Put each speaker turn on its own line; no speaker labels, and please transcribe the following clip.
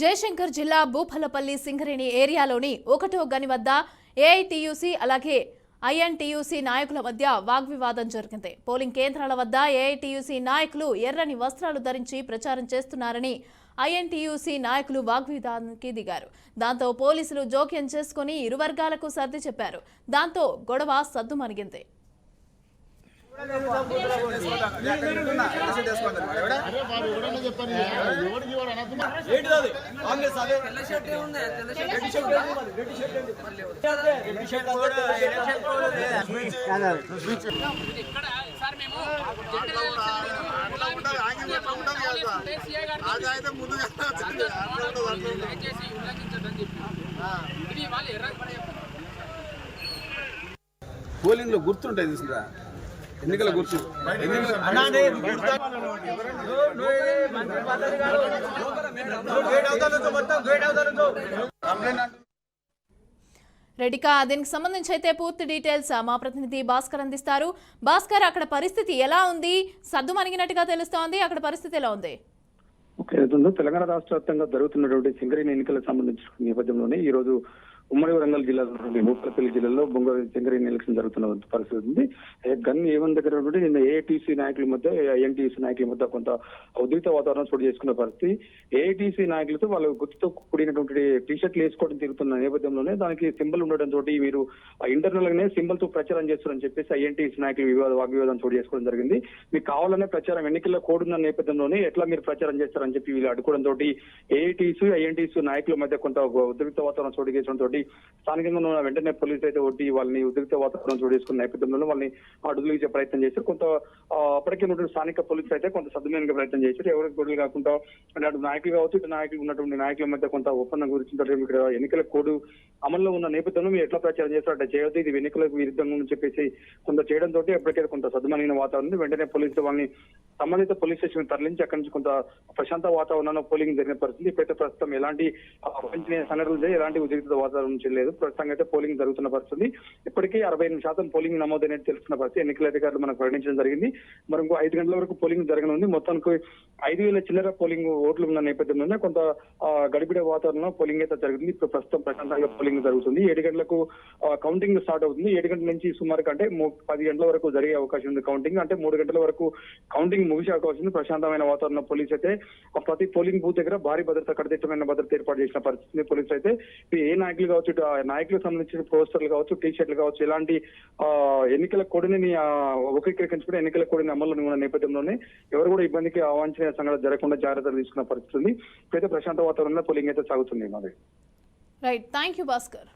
జయశంకర్ జిల్లా భూపాలపల్లి సింగరేణి ఏరియాలోని ఒకటో గని వద్ద ఏఐటీయూసీ అలాగే ఐఎన్టీయూసీ నాయకుల మధ్య వాగ్వివాదం జరిగింది. పోలింగ్ కేంద్రాల వద్ద ఏఐటీయూసీ నాయకులు ఎర్రని వస్త్రాలు ధరించి ప్రచారం చేస్తున్నారని ఐఎన్టీయూసీ నాయకులు వాగ్వివాదానికి దిగారు. దాంతో పోలీసులు జోక్యం చేసుకుని ఇరు వర్గాలకు సర్ది చెప్పారు. దాంతో గొడవ సద్దుమణిగింది.
పోలింగ్ లో గుర్తుంటాయి తీసుకురా ఎన్నికల గుర్తు
రెడ్డికా దీనికి సంబంధించి అయితే పూర్తి డీటెయిల్స్ మా ప్రతినిధి భాస్కర్ అందిస్తారు. భాస్కర్, అక్కడ పరిస్థితి ఎలా ఉంది? సద్దు మణిగినట్టుగా తెలుస్తోంది. అక్కడ పరిస్థితి ఎలా ఉంది?
తెలంగాణ రాష్ట్ర వ్యాప్తంగా జరుగుతున్నటువంటి సింగరేణి ఎన్నికలకు సంబంధించిన నేపథ్యంలోనే ఈ రోజు ఉమ్మడి వరంగల్ జిల్లాలోని భూపాలపల్లి జిల్లాలో సింగరేణి ఎలక్షన్ జరుగుతున్న పరిస్థితి ఉంది. గన్ ఏవన్ దగ్గర నిన్న ఏఐటీసీ నాయకుల మధ్య ఐఎన్టీసీ నాయకుల మధ్య కొంత ఉద్రిక్త వాతావరణం చోటు చేసుకున్న పరిస్థితి. ఏఐటీసీ నాయకులతో వాళ్ళ గుర్తుతో కూడినటువంటి టీషర్ట్లు వేసుకోవడం తిరుగుతున్న నేపథ్యంలోనే దానికి సింబల్ ఉండడం తోటి మీరు ఇంటర్నల్ గానే సింబల్ తో ప్రచారం చేస్తారని చెప్పేసి ఐఎన్టీసీ నాయకులు వాగ్వివాదం చోటు చేసుకోవడం జరిగింది. మీకు కావాలనే ప్రచారం ఎన్నికల్లో కోడున్న నేపథ్యంలోనే ఎట్లా మీరు ప్రచారం చేస్తారని చెప్పి వీళ్ళు అడ్డుకోవడం తోటి ఏఐటీసీ ఐఎన్టీసీ నాయకుల మధ్య కొంత ఉద్రిక్త వాతావరణం చోటు చేసుకోవడం తోటి స్థానికంగా ఉన్న వెంటనే పోలీసు అయితే ఒట్టి వాళ్ళని ఉద్రిక్త వాతావరణం చోటు చేసుకున్న నేపథ్యంలో వాళ్ళని అడుగులు ప్రయత్నం చేశారు. కొంత అప్పటికే ఉన్నటువంటి స్థానిక పోలీసులు అయితే కొంత సద్దుమేనగా ప్రయత్నం చేశారు. ఎవరికి గొడవలు కాకుండా అటు నాయకులు కావచ్చు ఇటు నాయకులు ఉన్నటువంటి నాయకుల మధ్య కొంత ఒప్పందం గురించి ఇక్కడ ఎన్నికల కోడ్ అమల్లో ఉన్న నేపథ్యంలో మీరు ఎట్లా ప్రచారం చేస్తారు అంటే చేయొద్దు, ఇది ఎన్నికలకు విరుద్ధంగా అని చెప్పేసి కొంత చేయడం తోటి అప్పటికే కొంత సద్దుమణిగిన వాతావరణం. వెంటనే పోలీసులు వాళ్ళని సంబంధిత పోలీస్ స్టేషన్ తరలించి అక్కడి నుంచి కొంత ప్రశాంత వాతావరణంలో పోలింగ్ జరిగిన పరిస్థితి. ఇప్పుడైతే ప్రస్తుతం ఎలాంటి సంఘటనలు ఎలాంటి ఉద్రిక్త వాతావరణం లేదు. ప్రస్తుతం అయితే పోలింగ్ జరుగుతున్న పరిస్థితి. ఇప్పటికీ 68% పోలింగ్ నమోదైనట్టు తెలుస్తున్న పరిస్థితి ఎన్నికల అధికారులు మనకు ప్రకటించడం జరిగింది. మరి ఇంకో 5 గంటల వరకు పోలింగ్ జరగనుంది. మొత్తానికి 5,000 చిల్లర పోలింగ్ ఓట్లు ఉన్న నేపథ్యంలోనే కొంత గడిబిడ వాతావరణంలో పోలింగ్ అయితే జరుగుతుంది. ఇప్పుడు ప్రస్తుతం ప్రశాంతంగా పోలింగ్ జరుగుతుంది. 7 గంటలకు కౌంటింగ్ స్టార్ట్ అవుతుంది. 7 గంటల నుంచి సుమారు అంటే 10 గంటల వరకు జరిగే అవకాశం ఉంది కౌంటింగ్. అంటే 3 గంటల వరకు కౌంటింగ్ ముగిసే అవకాశం ఉంది. ప్రశాంతమైన వాతావరణం పోలీసు అయితే ప్రతి పోలింగ్ బూత్ దగ్గర భారీ భద్రత కట్టుదిట్టమైన భద్రత ఏర్పాటు చేసిన పరిస్థితి. పోలీసు అయితే ఏ నాయకులు కావచ్చు నాయకులకు సంబంధించిన పోస్టర్లు కావచ్చు టీషర్ట్లు కావచ్చు ఎలాంటి ఎన్నికల కోడ్ని ఒకీకరించుకుని ఎన్నికల కోడ్ని అమల్లో ఉన్న నేపథ్యంలోనే ఎవరు కూడా ఇబ్బందికి అవాంఛనీయ సంఘటన జరగకుండా జాగ్రత్తలు తీసుకున్న పరిస్థితి ఉంది. ఇప్పుడైతే ప్రశాంత వాతావరణంలో పోలింగ్ అయితే సాగుతుంది.
Right, thank you Bhaskar.